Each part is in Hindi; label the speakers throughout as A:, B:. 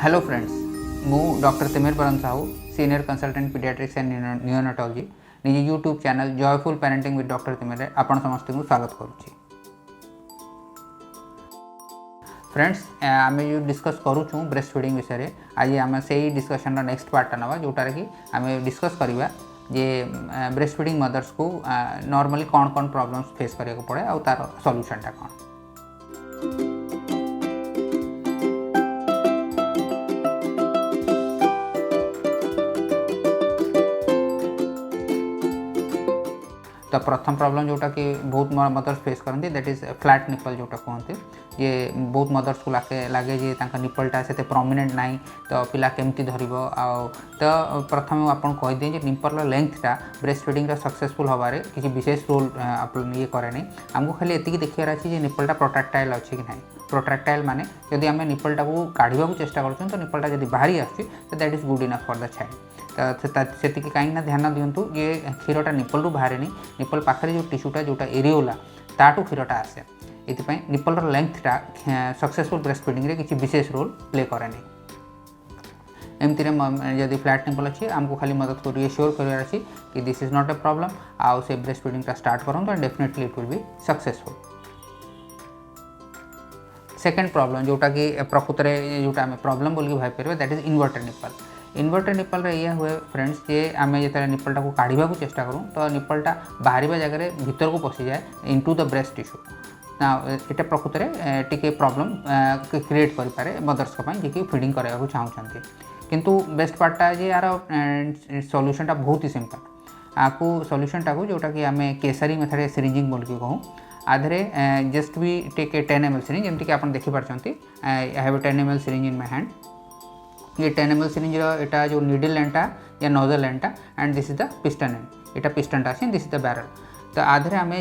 A: हेलो फ्रेंड्स, मु doctor Timir Paran Sahu, senior consultant paediatrics and neonatology निज YouTube channel joyful parenting with doctor Timir आपण समस्त को स्वागत करुच्ची। फ्रेंड्स, आम जो डिस्कस करूँ ब्रेस्ट फीडिंग विषय आज आम से डिस्कसन नेक्स्ट पार्टा ना जोटार कि आम डिस्कस करवा जे ब्रेस्ट फीडिंग मदर्स को नॉर्मली कौन कौन प्रॉब्लम्स फेस करिया को पड़े और तार सॉल्यूशनटा कौन। तो प्रथम प्रॉब्लम जोटा कि बहुत मदर्स फेस करती दैट इज फ्लैट निपल जोटा कहते ये बहुत मदर्स को लगे जे निपलटा से प्रोमिनेंट ना तो पिला केमती धर तो प्रथम आपन कहीदे निपल लेंथटा ब्रेस्ट फीडिंग सक्सेसफुल हबारे किसी विशेष रोल ये करे नहीं। आमको खाली एति देखियार अच्छी निपलटा प्रोट्रैक्टाइल अच्छी कि ना। प्रोट्रैक्टाइल माने जदि आम निपलटा को काढ़ा चेष्टा कर तो निपलटा जब बाहरी आसुची तो that is good enough for the child. से कहीं ध्यान दिंतु ये क्षीरटा निपल रू बाहर निपल पाखे जो टिश्यूटा जोटा एरियोला ताठू क्षीरटा आसे ये निपलर लेंथटा सक्सेसफुल ब्रेस्ट फीडिंग रे किसी विशेष रोल प्ले करे नहीं। एमती जदि फ्लैट निपल अच्छी आमको खाली मदद को रिएश्योर करार अच्छी कि this is not a problem आउ से ब्रेस्ट फीडिंग स्टार्ट करूँ तो definitely it will be successful. Second problem जोटा कि प्रकृत में जोटा आम प्रॉब्लम बोल भाई पारे that is inverted nipple. Inverted nipple यह हुए फ्रेंड्स जे आम जो निपलटा को काढ़ा चेष्टा करूँ तो निपलटा बाहर जगह भीतर को पशि जाए इनटू द ब्रेस्ट टिश्यू ना। यहाँ प्रकृत में टी प्रॉब्लम क्रिएट करें मदर्स जी फीडिंग कराया चाहते किंतु बेस्ट पार्टा जे यार सॉल्यूशनटा बहुत ही सिंपल। आपको सॉल्यूशनटा को जोटा कि आम केसरी मेथड सिरिंजिंग बोल के कहूँ आधे जस्ट भी टेक ए 10 ml सिरिंज जमीक आप देखिपारे I have 10 ml syringe in my hand. ये 10 ml सिरिंज एटा जो नीडल एंडटा या नोजल एंडटा and this is the piston and एटा पिस्टनटा अच्छे दिस इज द बैरल। तो आधे आम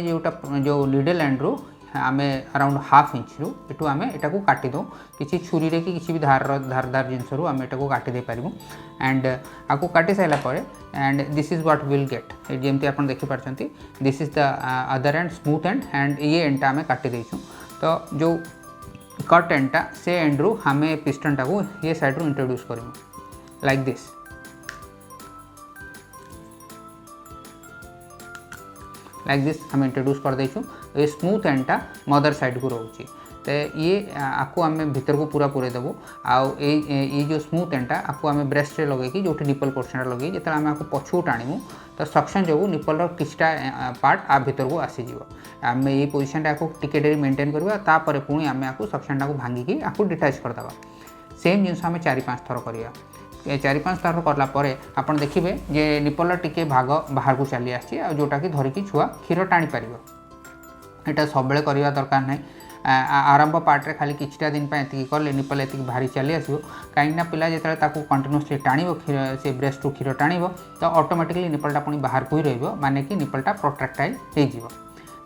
A: जो नीडल एंड रू आम अराउंड हाफ इंच रू एटू आम एटा को काटी दो किसी छुरी रे कि किसी भी धारदार जिनस रू आम एटा को काटी दे पारिबु एंड आपको काटी साइला परे and this is what will get जेमती आप देखिपारे this is the other end smooth end ये एंडटा आम काटी देचु। तो जो कट एंडटा से एंड रू आम पिस्टनटा को ये साइड रू इंट्रोड्यूस करूँ लाइक दिस। लाइक दिस आम इंट्रोड्यूस कर देचु। ये स्मूथ एंडटा मदर साइड को रोचे तो ये आपको आम भीतर को पूरा पूरे देवो आउ ये जो स्मूथ एंडटा आपको आम ब्रेस्ट रे लगे जो निपल पोर्शन लगे जो आम आपको पछू टाणीमु तो सक्शन जो निपल किछटा पार्ट आ भीतर को आसीज आम ये पोजिशन आपको टिके डेरी मेंटेन करवा पुणी आम आपको सक्शनटा को भांगिकी आपको डिटाच करदे सेम जिनस आम 4-5 थर करवा। 4-5 थर कलापर आप देखिए जे निपल टिके भाग बाहर को चली आसी जोटा कि धरिकी छुआ क्षीर टाणी पार यहाँ सब करवा दरकार ना। आरंभ पार्ट्रे खाली किछटा दिन ये कले निपल ये भारी चली आसो कहीं पिला जो कंटिन्यूसली टाणव क्षीर से ब्रेस्ट रू क्षीर टाणव तो ऑटोमेटिकली निपलटा पुणी बाहर को ही रही माने कि निपलटा प्रोट्रैक्टाइल हो।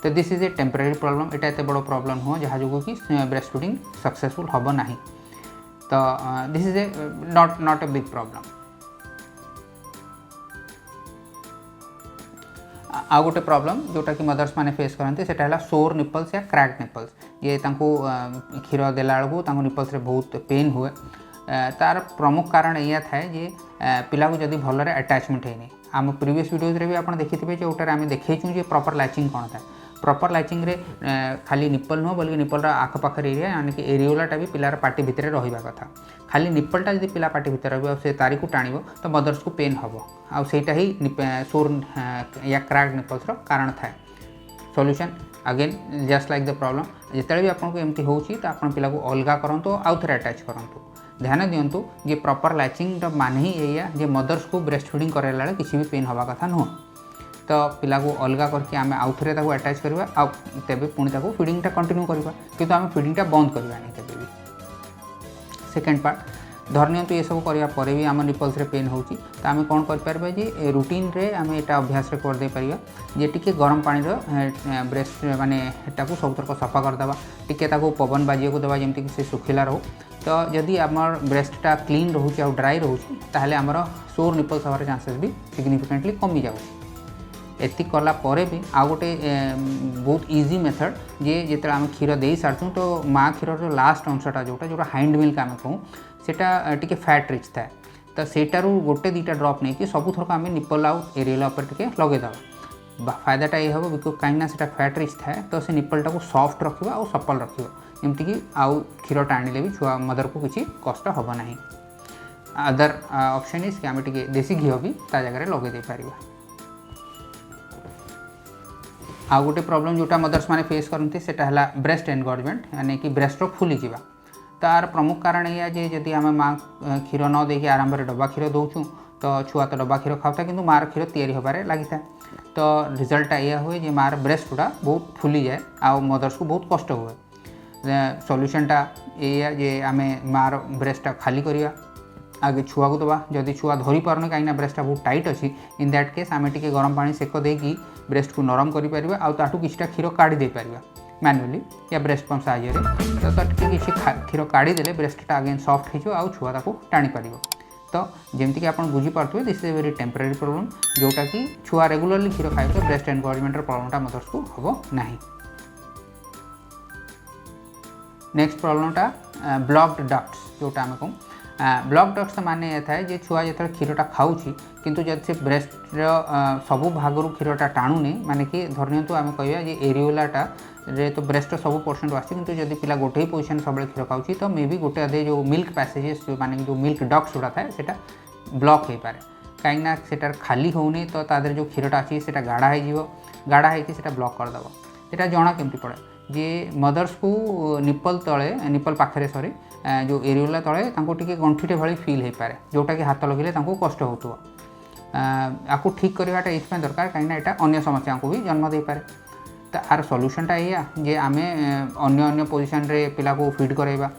A: तो this is A temporary problem एटा एत बड़ प्रॉब्लम नुह जहाँ जो कि ब्रेस्ट फीडिंग सक्सेसफुल हम ना। तो this is a not a big problem. आ गोटे प्रॉब्लम जोटा कि मदर्स माने फेस करते सेटा सोर निपल्स या क्रैक्ड निपल्स ये क्षीर देला बेलू निपल्स रे बहुत पेन हुए। तार प्रमुख कारण यह थाए जे पिला को जदि भलरे अटैचमेंट है आम प्रीवियस वीडियोज रे भी आप देखिए जोटार आम देखु जे प्रॉपर लैचिंग कौन था। प्रॉपर लैचिंग रे खाली निपल नुह बल्कि निपल आखपाखर एरिया यानी कि एरियोलाटा भी पिलार पार्टी भितर रहा कथा। खाली निपलटा जब पिला पार्टी भितर रही तारी को टाण तो मदर्स को पेन हम आईटा ही सोर या क्रैक्ड निपल्स कारण थाए। Solution again just like the problem जिते भी आपको एमती हो आप पिला को अलग करूँ आउ थे अटैच करूँ। ध्यान दिंतु जे प्रॉपर लैचिंग मान ही एया जे मदर्स को ब्रेस्ट फीडिंग कराला किसी भी पेन हवा कथा नुह। तो पिला को अलग करके आम आउ थे अटैच करवा आ तेबे पुणी फीडिंगटा कंटिन्यू करवा किंतु आम फीडिंगटा बंद करवा नहीं तेबे भी। सेकेंड पार्ट धर नियंतु ये सब करवा पर भी आम निपल्स रे पेन होची तो आम कौन कर जे रूटीन रे आम एटा अभ्यास रे कर दे परिबा जे टिके गरम पानी ब्रेस्ट माने एटा को सब तरक सफा करदे टिके ताको पवन बाजिया को देवा जमती कि से सुखिला रहो। तो जदि आमर ब्रेस्टटा क्लीन रोचे आ ड्राई रोचे ताहले आमर सोर निपल्स हमारे चांसेस भी सिग्निफिकेंटली कमी जाउछि। एति कला परे भी आ गोटे बहुत इजी मेथड जे जिते आम क्षीर दे सारूँ तो माँ क्षीर लास्ट अंशटा जोटा जोटा हाइंड मिल्क आम कहूँ सेटा टिके फैट रिच थाए तो सेटारू गोटे दुटा ड्रप नहीं कि सब थरक आम निपल आउ एरियोला उपर टिके लगेदेवा फायदाटा ये हम बिकज कहीं से फैट रिच थाए तो से निपलटा को सॉफ्ट रखिबा और सपल रखिबा एमती आउ क्षीर टाणिले भी छुआ मदर को किसी कष्ट हम ना। अदर ऑप्शन इज कि आम टिके देसी घी भी ता जगह लगे दे पारिबा। आ गोटे प्रॉब्लम जोटा मदर्स माने फेस करते सेटा हला ब्रेस्ट एनगॉर्जमेंट यानी कि ब्रेस्ट फुली जावा। तार प्रमुख कारण यह जे जदि आम माँ क्षीर न देकी आरंभ में डब्बा क्षीर दौचु तो छुआ तो डब्बा क्षीर खाऊता किंतु मार क्षीर तैयारी होबारे लगी था तो रिजल्टा यह हुए जे मार ब्रेस्ट गुड़ा बहुत फुली जाए आ मदर्स को बहुत कष्ट हुए। सॉल्यूशनटा या जे आम मार ब्रेस्टा खाली करिया आगे छुआ को दबा जदि छुआ धरी पारनी कहीं ब्रेस्टा बहुत टाइट अच्छी इन दैट केस आम टे गरम पानी सेक देकी ब्रेस्ट को नरम कर आठू किसी क्षीर काढ़ी दे पार मैनुअली या ब्रेस्ट पंप साहाय्य तो किसी क्षीर काढ़ीदे ब्रेस्टा अगेन सॉफ्ट हो छुआ टाणी पार तो जमीक आप बुझीपे this is a very temporary problem जोटा कि छुआ रेगुलरली क्षीर खाए तो ब्रेस्ट एनगॉर्जमेंट प्रॉब्लमटा मदर्स को हम ना। नेक्स्ट प्रॉब्लमटा ब्लॉक्ड डक्ट्स जोटा आम कहूँ ब्लॉक डक्ट्स माने ये थाए जे छुआ जो क्षीरटा खाऊँगी किंतु जब से ब्रेस्टर सबू भागर क्षीरटा टाणुनी माने कि धरनियंतु आम कहवा जे एरियोलाटा रे तो ब्रेस्टर सब परसेंट आसी किंतु जब पिला गोटे ही पोजिशन सब क्षीर खाऊँगी तो मे भी गोटे अधे जो मिल्क पैसेजेस माने जो मिल्क डक्ट्स जोड़ा थाए सेटा ब्लॉक हो पाए कहीं सेटार खाली होनी तो तादर जो क्षीरटा अच्छी से गाढ़ा हो गाढ़ा होकर ब्लॉक करदेव। सेटा जना केमती पड़े जे मदर्स को निपल तले निपल पाखे सॉरी जो एरियोला तले टे गंठीटे भाई फील हो पाए जोटा कि हाथ लगे कष्ट हो आपको ठीक करवाटा ये दरकार कहीं यहाँ अन्य समस्या को भी जन्म दे पारे। तो आर सॉल्यूशनटा या जे आम अन्य पोजिशन रे पिला को फीड करवा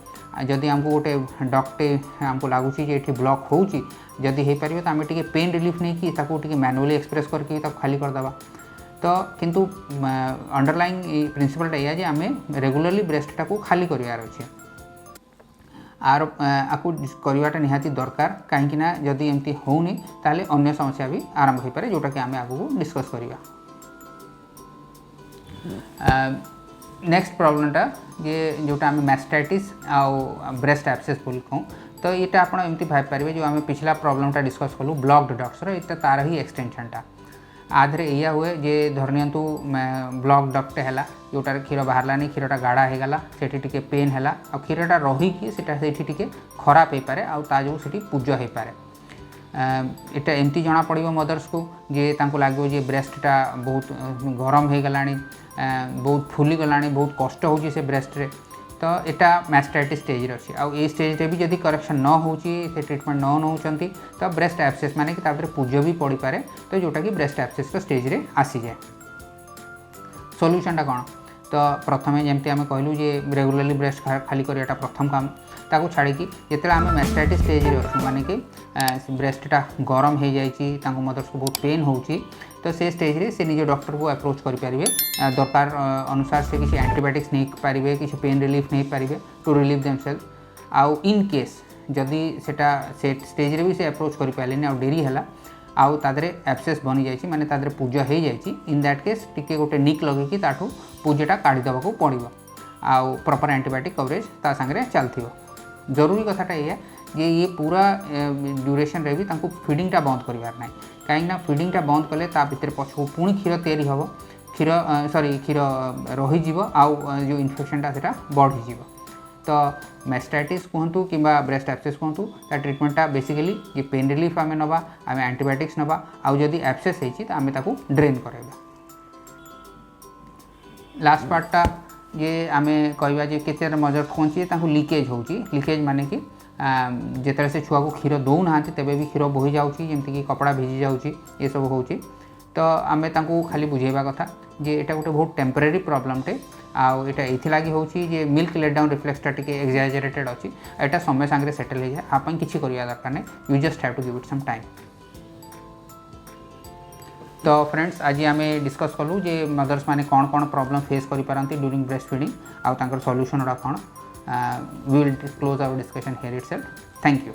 A: जदि आमको गोटे डक्टे आमको लगुच ये ब्लॉक होची जदि हो पार तो आम टे पेन रिलीफ नहीं कि मैनुअली एक्सप्रेस करके खाली करदे तो किंतु अंडरलाइंग प्रिंसिपलटा या जे आम रेगुलरली ब्रेस्टा को खाली करार अच्छे आर आपको करवाटा निहाती दरकार कहीं जदि एमती होनी ताले अन्य समस्या भी आरंभ हो पाए जोटा कि आम आगू डिस्कस करवा। नेक्स्ट प्रॉब्लमटा ये जोटा आम मैस्टाइटिस आउ ब्रेस्ट एब्सेस बोल कहूँ तो यहाँ आप एमती भाई पारे जो आम पिछला प्रॉब्लमटा डिस्कस कलु ब्लॉक्ड डक्ट्सर ये तार ही एक्सटेंशनटा आधे या हुए जे धरनियंतु ब्लॉक डक्टे है जोटार क्षीर बाहरलानी क्षीरटा गाढ़ा हो गला से टी पेन है आ क्षीरटा रहीकि से खराब हो पाए आ जो से पूज हो पाए यहाँ एमती जना पड़ मदर्स को जे लगे जे ब्रेस्टा बहुत गरम हो गला बहुत फुली गला बहुत कष्ट हो ब्रेस्ट रे तो यहाँ मैस्टाइटिस स्टेज अच्छी आउ ये स्टेज रे भी जदि करेक्शन न हो ट्रिटमेंट न नौकरी तो ब्रेस्ट एब्सेस माने कि तापर पूज भी पड़ पाए तो जोटा कि ब्रेस्ट एब्सेस स्टेज रे आसी जाए। सॉल्यूशनटा कौन तो प्रथम जमती आम कहलु जे रेगुलरली ब्रेस्ट खाली कराटा प्रथम काम ताकू छाड़ी जिते आम मैस्टाइटिस स्टेज रे अच्छु माने कि ब्रेस्टा गरम हो जाए मदर्स को बहुत पेन होची तो से स्टेज रे से निज डॉक्टर को अप्रोच करेंगे दरकार अनुसार से किसी एंटीबायोटिक्स नहीं पारे किसी पेन रिलीफ नहीं पारे टू रिलीव देमसेल्फ आउ इन केस जदि सेटा से स्टेज रे भी से अप्रोच कर पारे आ डेरी है आउ तादरे एब्सेस बनी जाइए माने तादरे पूजा हो जाए इन दैट केस टिके गोटे निक लगे ताठू पूजाटा काढ़ीदेवा को पड़ो आउ प्रॉपर एंटीबायोटिक कवरेज ता सांगे चलती। जरूरी कथाटा ये पूरा ड्यूरेशन रे भी तांको फीडिंगटा बंद करिवार नाही कहीं फीडिंगटा बंद कले ता भितर पछो पुणी क्षीर तैयारी हम क्षीर क्षीर रहीज आउ जो इन्फेक्शनटा सेटा बढ़ी तो मैस्टाइटिस कहतु कि ब्रेस्ट एब्सेस कहतु ता ट्रिटमेंटा बेसिकली ये पेन रिलीफ आम नवा आम एंटीबायोटिक्स नवा आउ जदि एब्सेस होती तो आम ताकू ड्रेन कराइबा। लास्ट पार्टटा ये आम कहवा जे केते मदर्स कौन लीकेज होची लीकेज माने कि जिते से छुआ को क्षीर दौना तेबे भी क्षीर बोही जाऊँगी जमीक कपड़ा भिजी जाऊँगी ये सब हो तो आम खाली बुझेबा कथा जे एटा गोटे बहुत टेम्पररी प्रॉब्लमटे आउ एटा एथिलागी होची जे मिल्क लेट डाउन रिफ्लेक्सटा टिके एक्सैजरेटेड अच्छी एटा समय सांगे सेटल हो जाए आप किसी करवा दरकार नहीं you just have to give it some time. तो फ्रेंड्स आज आम डिस्कस कलु जे मदर्स माने कौन कौन प्रॉब्लम फेस करि पारंती ड्यूरिंग ब्रेस्ट फीडिंग आउ तांकर सॉल्यूशन कौन we will close our discussion here itself. Thank you.